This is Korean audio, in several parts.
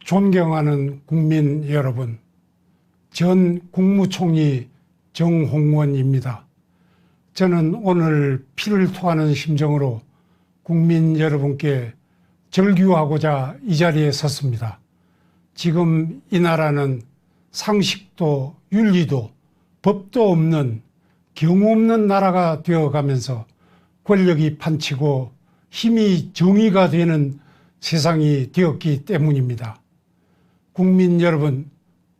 존경하는 국민 여러분, 전 국무총리 정홍원입니다. 저는 오늘 피를 토하는 심정으로 국민 여러분께 절규하고자 이 자리에 섰습니다. 지금 이 나라는 상식도 윤리도 법도 없는 경우 없는 나라가 되어가면서 권력이 판치고 힘이 정의가 되는 세상이 되었기 때문입니다. 국민 여러분,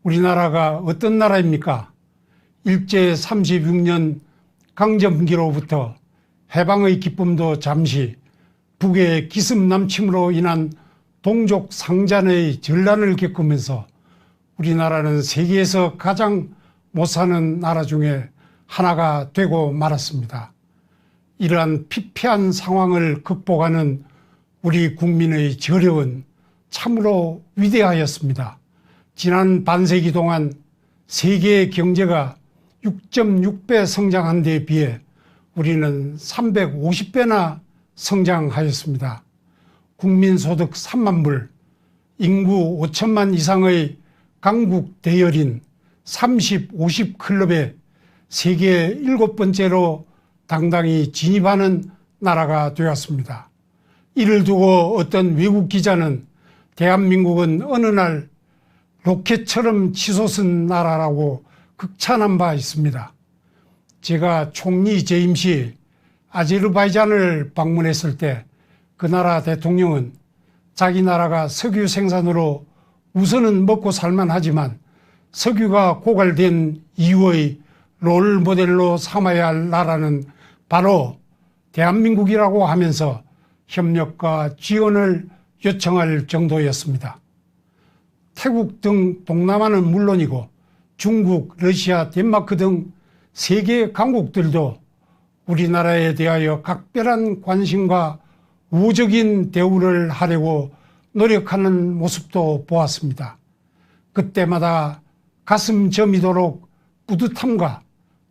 우리나라가 어떤 나라입니까? 일제 36년 강점기로부터 해방의 기쁨도 잠시, 북의 기습 남침으로 인한 동족 상잔의 전란을 겪으면서 우리나라는 세계에서 가장 못 사는 나라 중에 하나가 되고 말았습니다. 이러한 피폐한 상황을 극복하는 우리 국민의 저력은 참으로 위대하였습니다. 지난 반세기 동안 세계 경제가 6.6배 성장한 데에 비해 우리는 350배나 성장하였습니다. 국민소득 3만 불, 인구 5천만 이상의 강국 대열인 30, 50 클럽에 세계 7번째로 당당히 진입하는 나라가 되었습니다. 이를 두고 어떤 외국 기자는 대한민국은 어느 날 로켓처럼 치솟은 나라라고 극찬한 바 있습니다. 제가 총리 재임 시 아제르바이잔을 방문했을 때 그 나라 대통령은 자기 나라가 석유 생산으로 우선은 먹고 살만하지만 석유가 고갈된 이후의 롤 모델로 삼아야 할 나라는 바로 대한민국이라고 하면서 협력과 지원을 요청할 정도였습니다. 태국 등 동남아는 물론이고 중국, 러시아, 덴마크 등 세계 강국들도 우리나라에 대하여 각별한 관심과 우호적인 대우를 하려고 노력하는 모습도 보았습니다. 그때마다 가슴 저미도록 뿌듯함과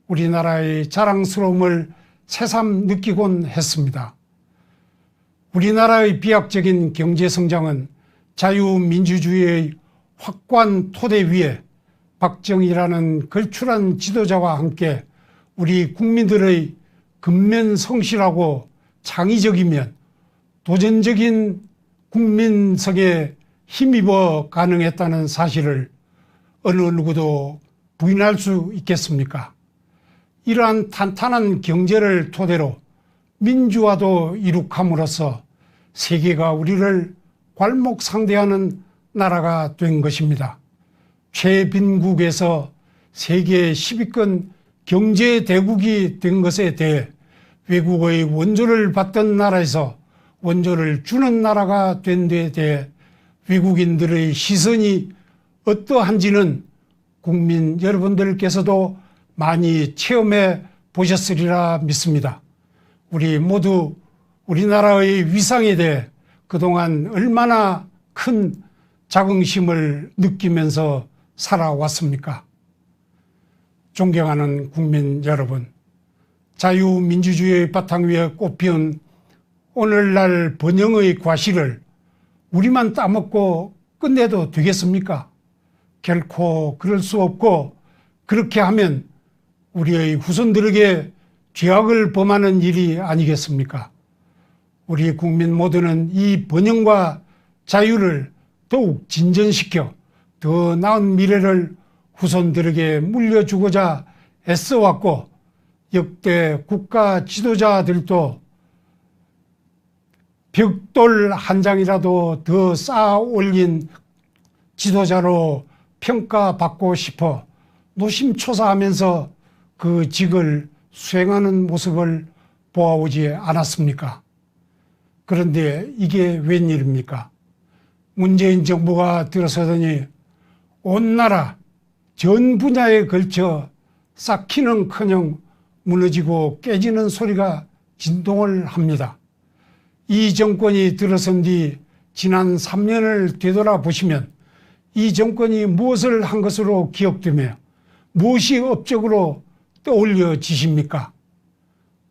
우리나라의 자랑스러움을 새삼 느끼곤 했습니다. 우리나라의 비약적인 경제성장은 자유민주주의의 확고한 토대 위에 박정희라는 걸출한 지도자와 함께 우리 국민들의 근면성실하고 창의적이면 도전적인 국민성에 힘입어 가능했다는 사실을 어느 누구도 부인할 수 있겠습니까? 이러한 탄탄한 경제를 토대로 민주화도 이룩함으로써 세계가 우리를 괄목상대하는 나라가 된 것입니다. 최빈국에서 세계 10위권 경제대국이 된 것에 대해 외국의 원조를 받던 나라에서 원조를 주는 나라가 된 데에 대해 외국인들의 시선이 어떠한지는 국민 여러분들께서도 많이 체험해 보셨으리라 믿습니다. 우리 모두 우리나라의 위상에 대해 그동안 얼마나 큰 자긍심을 느끼면서 살아왔습니까? 존경하는 국민 여러분, 자유민주주의의 바탕 위에 꽃피운 오늘날 번영의 과실을 우리만 따먹고 끝내도 되겠습니까? 결코 그럴 수 없고, 그렇게 하면 우리의 후손들에게 죄악을 범하는 일이 아니겠습니까? 우리 국민 모두는 이 번영과 자유를 더욱 진전시켜 더 나은 미래를 후손들에게 물려주고자 애써왔고, 역대 국가 지도자들도 벽돌 한 장이라도 더 쌓아 올린 지도자로 평가받고 싶어 노심초사하면서 그 직을 수행하는 모습을 보아오지 않았습니까? 그런데 이게 웬일입니까? 문재인 정부가 들어서더니 온 나라 전 분야에 걸쳐 쌓기는커녕 무너지고 깨지는 소리가 진동을 합니다. 이 정권이 들어선 뒤 지난 3년을 되돌아보시면 이 정권이 무엇을 한 것으로 기억되며 무엇이 업적으로 떠올려지십니까?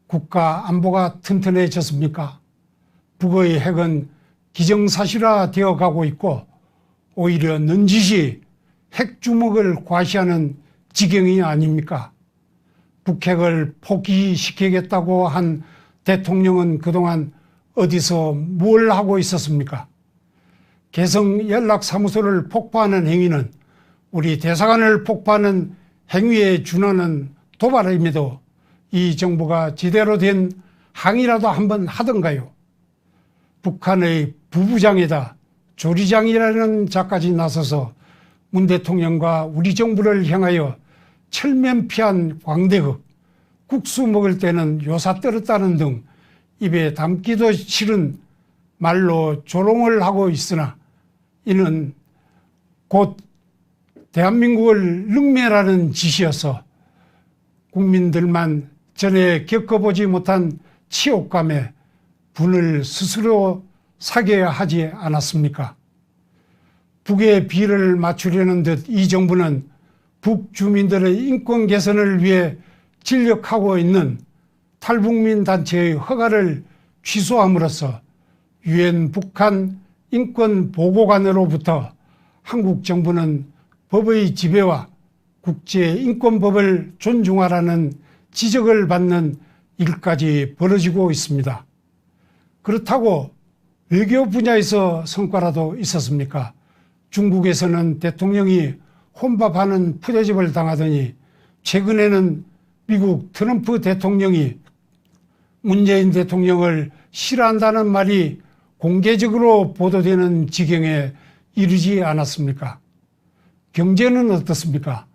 국가 안보가 튼튼해졌습니까? 북의 핵은 기정사실화 되어가고 있고 오히려 넌지시 핵주먹을 과시하는 지경이 아닙니까? 북핵을 포기시키겠다고 한 대통령은 그동안 어디서 뭘 하고 있었습니까? 개성 연락사무소를 폭파하는 행위는 우리 대사관을 폭파하는 행위에 준하는 도발임에도 이 정부가 제대로 된 항의라도 한번 하던가요? 북한의 부부장에다 조리장이라는 자까지 나서서 문 대통령과 우리 정부를 향하여 철면피한 광대극, 국수 먹을 때는 요사 떨었다는 등 입에 담기도 싫은 말로 조롱을 하고 있으나 이는 곧 대한민국을 능멸하는 짓이어서 국민들만 전에 겪어보지 못한 치욕감에 분을 스스로 사겨야 하지 않았습니까? 북의 비를 맞추려는 듯 이 정부는 북주민들의 인권 개선을 위해 진력하고 있는 탈북민 단체의 허가를 취소함으로써 유엔 북한 인권보고관으로부터 한국 정부는 법의 지배와 국제인권법을 존중하라는 지적을 받는 일까지 벌어지고 있습니다. 그렇다고 외교 분야에서 성과라도 있었습니까? 중국에서는 대통령이 혼밥하는 푸대접을 당하더니 최근에는 미국 트럼프 대통령이 문재인 대통령을 싫어한다는 말이 공개적으로 보도되는 지경에 이르지 않았습니까? 경제는 어떻습니까?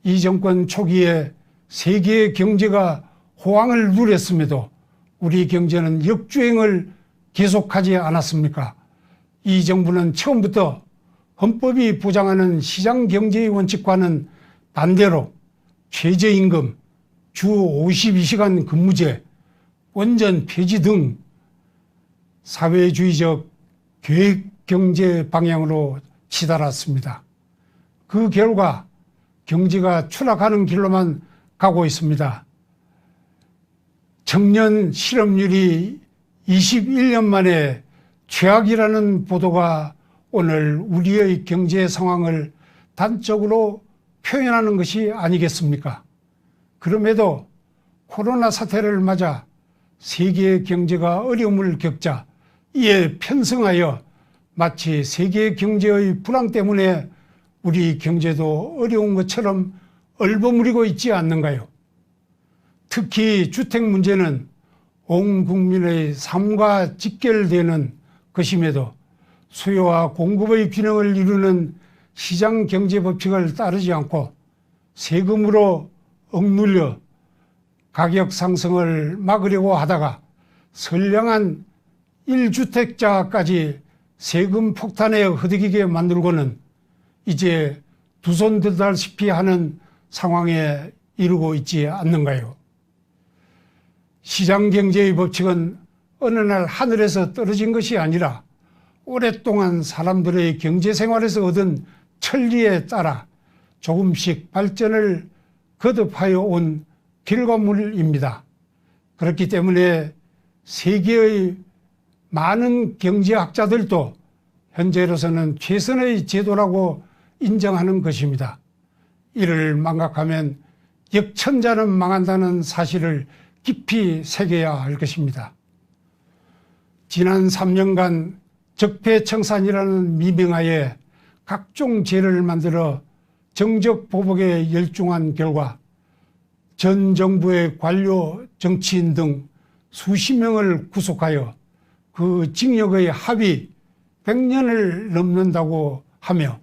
이 정권 초기에 세계 경제가 호황을 누렸음에도 우리 경제는 역주행을 계속하지 않았습니까? 이 정부는 처음부터 헌법이 보장하는 시장경제의 원칙과는 반대로 최저임금, 주 52시간 근무제, 원전 폐지 등 사회주의적 계획경제 방향으로 치달았습니다. 그 결과 경제가 추락하는 길로만 가고 있습니다. 청년 실업률이 21년 만에 최악이라는 보도가 오늘 우리의 경제 상황을 단적으로 표현하는 것이 아니겠습니까? 그럼에도 코로나 사태를 맞아 세계 경제가 어려움을 겪자 이에 편승하여 마치 세계 경제의 불황 때문에 우리 경제도 어려운 것처럼 얼버무리고 있지 않는가요? 특히 주택 문제는 온 국민의 삶과 직결되는 것임에도 수요와 공급의 균형을 이루는 시장경제법칙을 따르지 않고 세금으로 억눌려 가격 상승을 막으려고 하다가 선량한 1주택자까지 세금 폭탄에 허덕이게 만들고는 이제 두 손 들다시피 하는 상황에 이르고 있지 않는가요? 시장경제의 법칙은 어느 날 하늘에서 떨어진 것이 아니라 오랫동안 사람들의 경제생활에서 얻은 천리에 따라 조금씩 발전을 거듭하여 온 결과물입니다. 그렇기 때문에 세계의 많은 경제학자들도 현재로서는 최선의 제도라고 인정하는 것입니다. 이를 망각하면 역천자는 망한다는 사실을 깊이 새겨야 할 것입니다. 지난 3년간 적폐청산이라는 미명하에 각종 죄를 만들어 정적보복에 열중한 결과 전 정부의 관료, 정치인 등 수십 명을 구속하여 그 징역의 합의 100년을 넘는다고 하며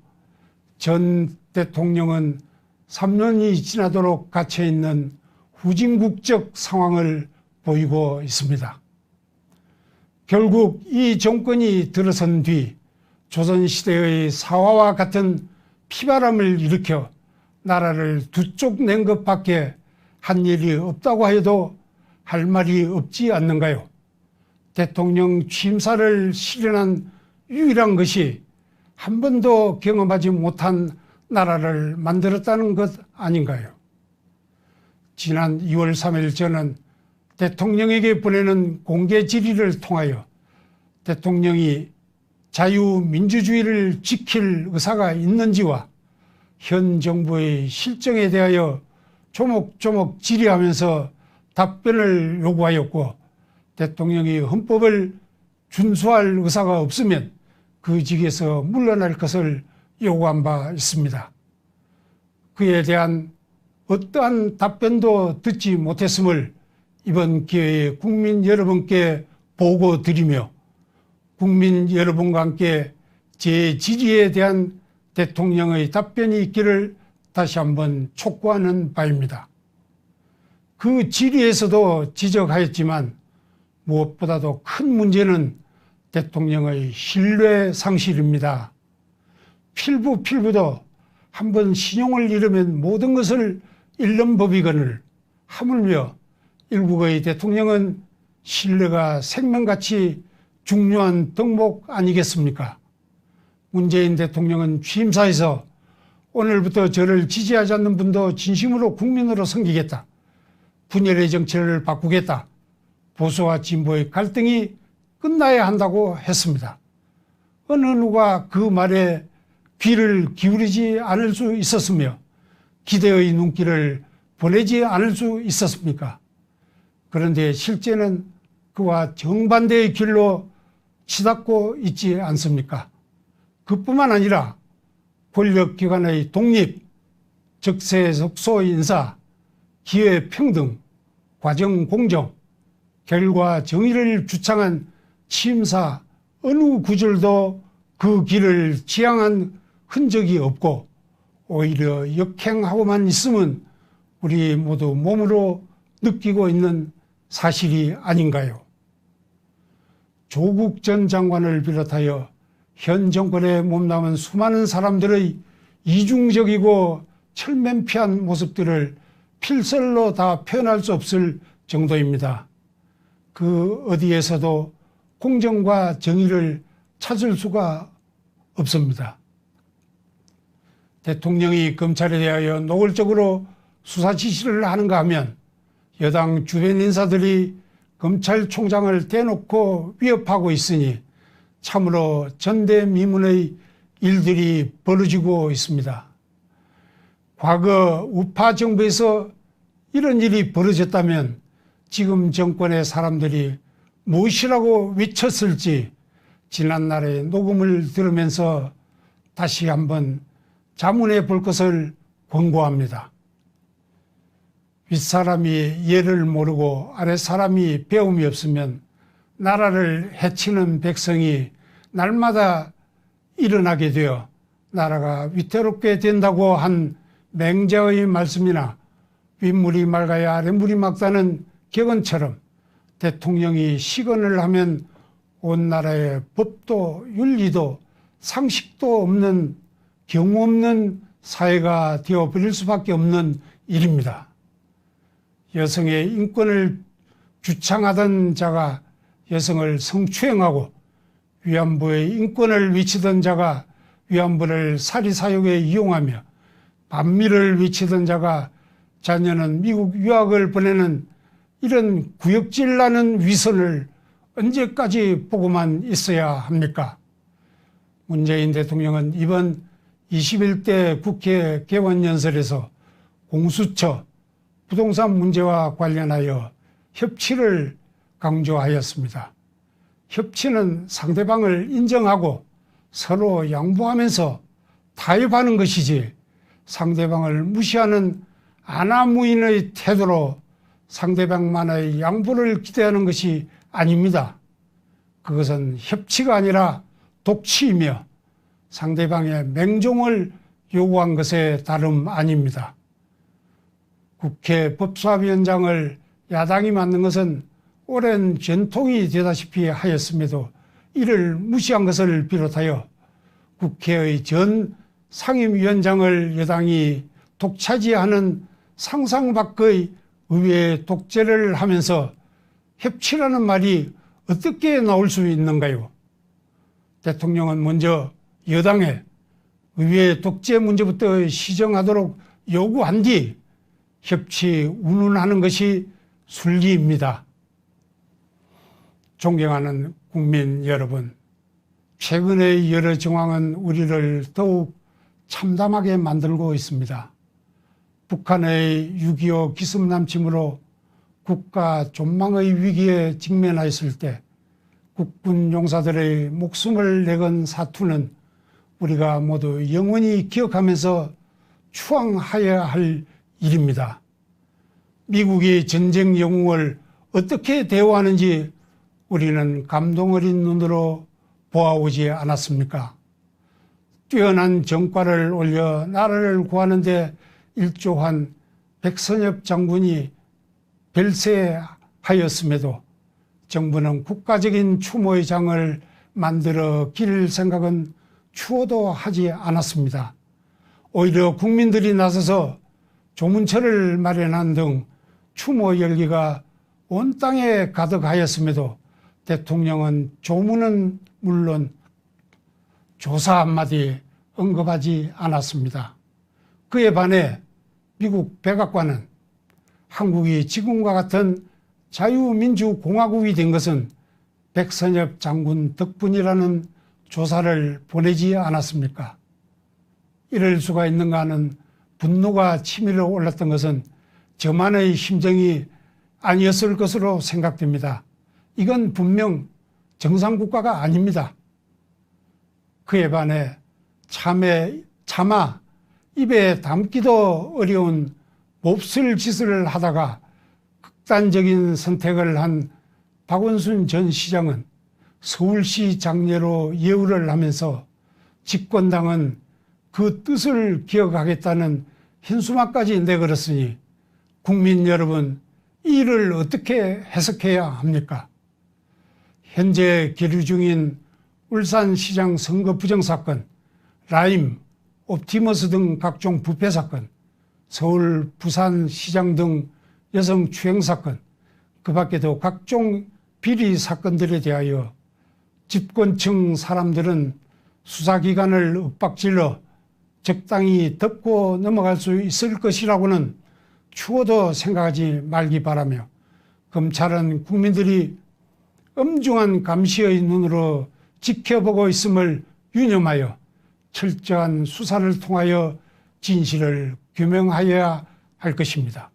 전 대통령은 3년이 지나도록 갇혀있는 후진국적 상황을 보이고 있습니다. 결국 이 정권이 들어선 뒤 조선시대의 사화와 같은 피바람을 일으켜 나라를 두 쪽 낸 것밖에 한 일이 없다고 해도 할 말이 없지 않는가요? 대통령 취임사를 실현한 유일한 것이 한 번도 경험하지 못한 나라를 만들었다는 것 아닌가요? 지난 2월 3일 저는 대통령에게 보내는 공개 질의를 통하여 대통령이 자유민주주의를 지킬 의사가 있는지와 현 정부의 실정에 대하여 조목조목 질의하면서 답변을 요구하였고, 대통령이 헌법을 준수할 의사가 없으면 그 직에서 물러날 것을 요구한 바 있습니다. 그에 대한 어떠한 답변도 듣지 못했음을 이번 기회에 국민 여러분께 보고드리며, 국민 여러분과 함께 제 질의에 대한 대통령의 답변이 있기를 다시 한번 촉구하는 바입니다. 그 질의에서도 지적하였지만 무엇보다도 큰 문제는 대통령의 신뢰 상실입니다. 필부도 한번 신용을 잃으면 모든 것을 잃는 법이거늘, 하물며 일국의 대통령은 신뢰가 생명같이 중요한 덕목 아니겠습니까? 문재인 대통령은 취임사에서 오늘부터 저를 지지하지 않는 분도 진심으로 국민으로 섬기겠다, 분열의 정치를 바꾸겠다, 보수와 진보의 갈등이 끝나야 한다고 했습니다. 어느 누가 그 말에 귀를 기울이지 않을 수 있었으며 기대의 눈길을 보내지 않을 수 있었습니까? 그런데 실제는 그와 정반대의 길로 치닫고 있지 않습니까? 그뿐만 아니라 권력기관의 독립, 적세적소 인사, 기회평등, 과정공정, 결과 정의를 주창한 취임사 어느 구절도 그 길을 지향한 흔적이 없고 오히려 역행하고만 있으면 우리 모두 몸으로 느끼고 있는 사실이 아닌가요? 조국 전 장관을 비롯하여 현 정권에 몸담은 수많은 사람들의 이중적이고 철면피한 모습들을 필설로 다 표현할 수 없을 정도입니다. 그 어디에서도 공정과 정의를 찾을 수가 없습니다. 대통령이 검찰에 대하여 노골적으로 수사 지시를 하는가 하면 여당 주변 인사들이 검찰총장을 대놓고 위협하고 있으니 참으로 전대미문의 일들이 벌어지고 있습니다. 과거 우파 정부에서 이런 일이 벌어졌다면 지금 정권의 사람들이 무엇이라고 외쳤을지 지난날의 녹음을 들으면서 다시 한번 자문해 볼 것을 권고합니다. 윗사람이 예를 모르고 아랫사람이 배움이 없으면 나라를 해치는 백성이 날마다 일어나게 되어 나라가 위태롭게 된다고 한 맹자의 말씀이나 윗물이 맑아야 아랫물이 맑다는 격언처럼 대통령이 시건을 하면 온 나라의 법도 윤리도 상식도 없는 경우 없는 사회가 되어버릴 수밖에 없는 일입니다. 여성의 인권을 주창하던 자가 여성을 성추행하고 위안부의 인권을 외치던 자가 위안부를 사리사욕에 이용하며 반미를 외치던 자가 자녀는 미국 유학을 보내는 이런 구역질 나는 위선을 언제까지 보고만 있어야 합니까? 문재인 대통령은 이번 21대 국회 개원연설에서 공수처, 부동산 문제와 관련하여 협치를 강조하였습니다. 협치는 상대방을 인정하고 서로 양보하면서 타협하는 것이지 상대방을 무시하는 안하무인의 태도로 상대방만의 양보를 기대하는 것이 아닙니다. 그것은 협치가 아니라 독치이며 상대방의 맹종을 요구한 것에 다름 아닙니다. 국회 법사위원장을 야당이 맡는 것은 오랜 전통이 되다시피 하였음에도 이를 무시한 것을 비롯하여 국회의 전 상임위원장을 여당이 독차지하는 상상 밖의 의회 독재를 하면서 협치라는 말이 어떻게 나올 수 있는가요? 대통령은 먼저 여당에 의회 독재 문제부터 시정하도록 요구한 뒤 협치 운운하는 것이 순리입니다. 존경하는 국민 여러분, 최근의 여러 정황은 우리를 더욱 참담하게 만들고 있습니다. 북한의 6.25 기습남침으로 국가 존망의 위기에 직면하였을 때 국군 용사들의 목숨을 내건 사투는 우리가 모두 영원히 기억하면서 추앙하여야 할 일입니다. 미국이 전쟁 영웅을 어떻게 대우하는지 우리는 감동 어린 눈으로 보아오지 않았습니까? 뛰어난 정과를 올려 나라를 구하는 데 일조한 백선엽 장군이 별세하였음에도 정부는 국가적인 추모의 장을 만들어 기릴 생각은 추호도 하지 않았습니다. 오히려 국민들이 나서서 조문처를 마련한 등 추모 열기가 온 땅에 가득하였음에도 대통령은 조문은 물론 조사 한마디 언급하지 않았습니다. 그에 반해 미국 백악관은 한국이 지금과 같은 자유민주공화국이 된 것은 백선엽 장군 덕분이라는 조사를 보내지 않았습니까? 이럴 수가 있는가 하는 분노가 치밀어 올랐던 것은 저만의 심정이 아니었을 것으로 생각됩니다. 이건 분명 정상국가가 아닙니다. 그에 반해 차마 입에 담기도 어려운 몹쓸 짓을 하다가 극단적인 선택을 한 박원순 전 시장은 서울시 장례로 예우를 하면서 집권당은 그 뜻을 기억하겠다는 흰수막까지 내걸었으니 국민 여러분, 이 일을 어떻게 해석해야 합니까? 현재 계류 중인 울산시장 선거 부정사건, 라임, 옵티머스 등 각종 부패 사건, 서울, 부산시장 등 여성 추행 사건, 그 밖에도 각종 비리 사건들에 대하여 집권층 사람들은 수사기관을 윽박질러 적당히 덮고 넘어갈 수 있을 것이라고는 추호도 생각하지 말기 바라며, 검찰은 국민들이 엄중한 감시의 눈으로 지켜보고 있음을 유념하여 철저한 수사를 통하여 진실을 규명하여야 할 것입니다.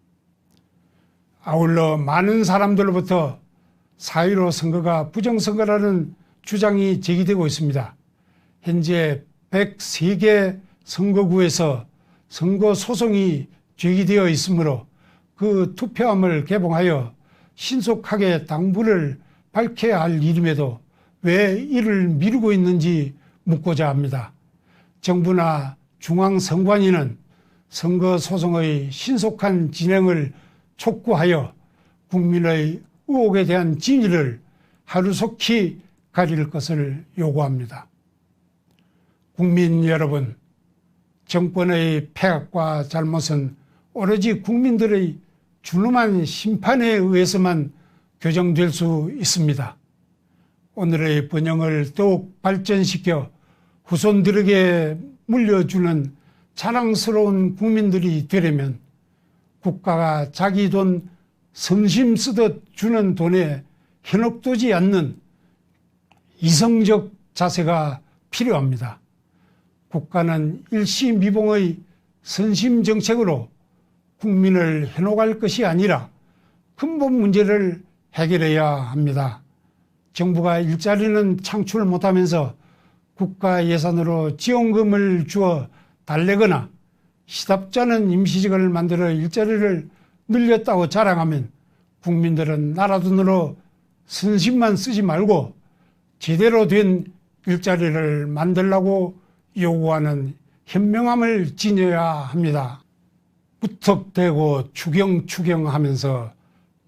아울러 많은 사람들로부터 4.15 선거가 부정선거라는 주장이 제기되고 있습니다. 현재 103개 선거구에서 선거소송이 제기되어 있으므로 그 투표함을 개봉하여 신속하게 당부를 밝혀야 할 일임에도 왜 이를 미루고 있는지 묻고자 합니다. 정부나 중앙선관위는 선거소송의 신속한 진행을 촉구하여 국민의 의혹에 대한 진위를 하루속히 가릴 것을 요구합니다. 국민 여러분, 정권의 폐악과 잘못은 오로지 국민들의 준엄한 심판에 의해서만 교정될 수 있습니다. 오늘의 번영을 더욱 발전시켜 후손들에게 물려주는 자랑스러운 국민들이 되려면 국가가 자기 돈 성심 쓰듯 주는 돈에 현혹되지 않는 이성적 자세가 필요합니다. 국가는 일시미봉의 선심정책으로 국민을 현혹할 것이 아니라 근본 문제를 해결해야 합니다. 정부가 일자리는 창출 못하면서 국가 예산으로 지원금을 주어 달래거나 시답잖은 임시직을 만들어 일자리를 늘렸다고 자랑하면 국민들은 나라 돈으로 선심만 쓰지 말고 제대로 된 일자리를 만들라고 요구하는 현명함을 지녀야 합니다. 무턱대고 추경하면서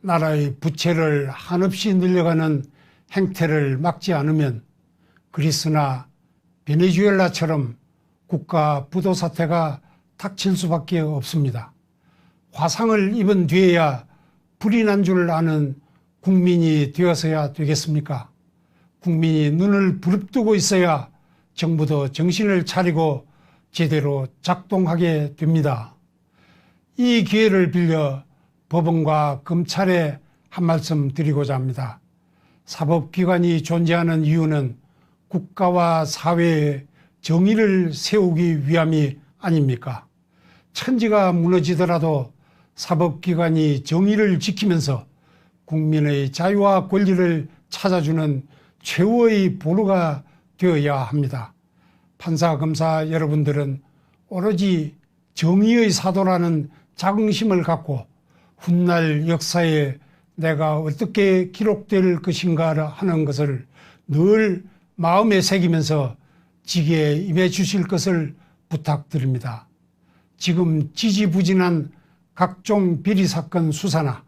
나라의 부채를 한없이 늘려가는 행태를 막지 않으면 그리스나 베네수엘라처럼 국가 부도 사태가 닥칠 수밖에 없습니다. 화상을 입은 뒤에야 불이 난 줄 아는 국민이 되어서야 되겠습니까? 국민이 눈을 부릅뜨고 있어야 정부도 정신을 차리고 제대로 작동하게 됩니다. 이 기회를 빌려 법원과 검찰에 한 말씀 드리고자 합니다. 사법기관이 존재하는 이유는 국가와 사회의 정의를 세우기 위함이 아닙니까? 천지가 무너지더라도 사법기관이 정의를 지키면서 국민의 자유와 권리를 찾아주는 최후의 보루가 되어야 합니다. 판사, 검사 여러분들은 오로지 정의의 사도라는 자긍심을 갖고 훗날 역사에 내가 어떻게 기록될 것인가 하는 것을 늘 마음에 새기면서 직에 임해 주실 것을 부탁드립니다. 지금 지지부진한 각종 비리사건 수사나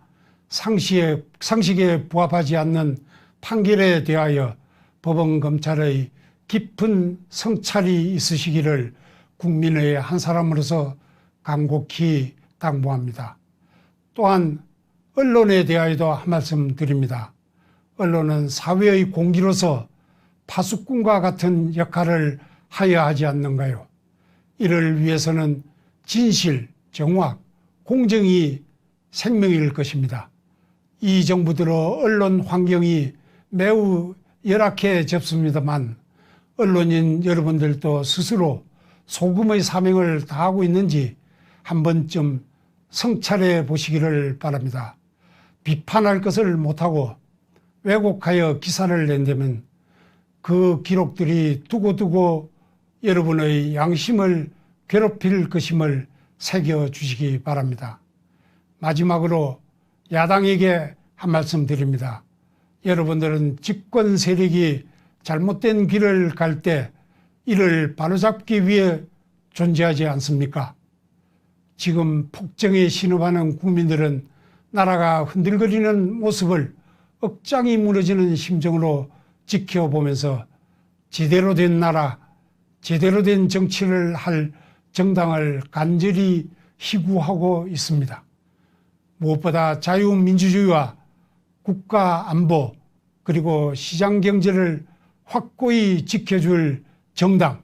상식에 부합하지 않는 판결에 대하여 법원 검찰의 깊은 성찰이 있으시기를 국민의 한 사람으로서 간곡히 당부합니다. 또한 언론에 대하여도 한 말씀 드립니다. 언론은 사회의 공기로서 파수꾼과 같은 역할을 하여야 하지 않는가요? 이를 위해서는 진실, 정확, 공정이 생명일 것입니다. 이 정부 들어 언론 환경이 매우 열악해졌습니다만 언론인 여러분들도 스스로 소금의 사명을 다하고 있는지 한 번쯤 성찰해 보시기를 바랍니다. 비판할 것을 못하고 왜곡하여 기사를 낸다면 그 기록들이 두고두고 여러분의 양심을 괴롭힐 것임을 새겨주시기 바랍니다. 마지막으로 야당에게 한 말씀 드립니다. 여러분들은 집권 세력이 잘못된 길을 갈 때 이를 바로잡기 위해 존재하지 않습니까? 지금 폭정에 신음하는 국민들은 나라가 흔들거리는 모습을 억장이 무너지는 심정으로 지켜보면서 제대로 된 나라, 제대로 된 정치를 할 정당을 간절히 희구하고 있습니다. 무엇보다 자유민주주의와 국가 안보 그리고 시장경제를 확고히 지켜줄 정당,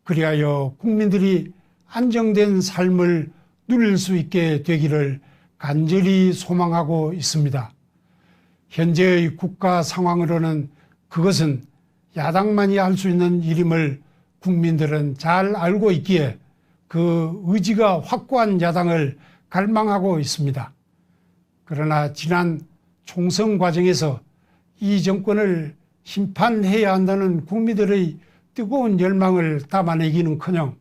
그리하여 국민들이 안정된 삶을 누릴 수 있게 되기를 간절히 소망하고 있습니다. 현재의 국가 상황으로는 그것은 야당만이 할 수 있는 일임을 국민들은 잘 알고 있기에 그 의지가 확고한 야당을 갈망하고 있습니다. 그러나 지난 총선 과정에서 이 정권을 심판해야 한다는 국민들의 뜨거운 열망을 담아내기는커녕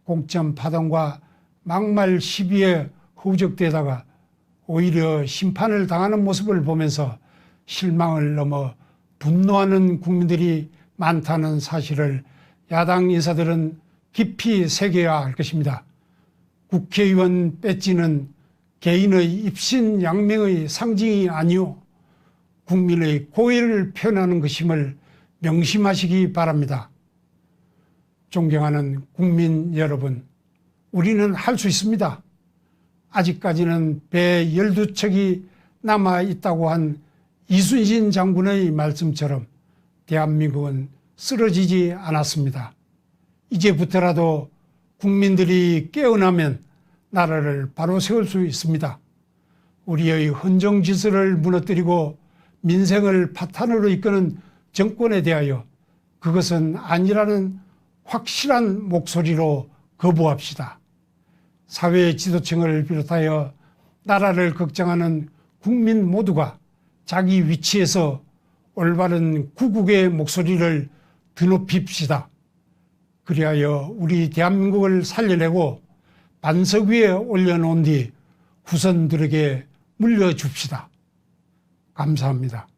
공천 파동과 막말 시비에 허우적대다가 오히려 심판을 당하는 모습을 보면서 실망을 넘어 분노하는 국민들이 많다는 사실을 야당 인사들은 깊이 새겨야 할 것입니다. 국회의원 배지는 개인의 입신양명의 상징이 아니오 국민의 고의를 표현하는 것임을 명심하시기 바랍니다. 존경하는 국민 여러분, 우리는 할 수 있습니다. 아직까지는 배 12척이 남아있다고 한 이순신 장군의 말씀처럼 대한민국은 쓰러지지 않았습니다. 이제부터라도 국민들이 깨어나면 나라를 바로 세울 수 있습니다. 우리의 헌정질서를 무너뜨리고 민생을 파탄으로 이끄는 정권에 대하여 그것은 아니라는 확실한 목소리로 거부합시다. 사회 지도층을 비롯하여 나라를 걱정하는 국민 모두가 자기 위치에서 올바른 구국의 목소리를 드높입시다. 그리하여 우리 대한민국을 살려내고 반석 위에 올려놓은 뒤 후손들에게 물려줍시다. 감사합니다.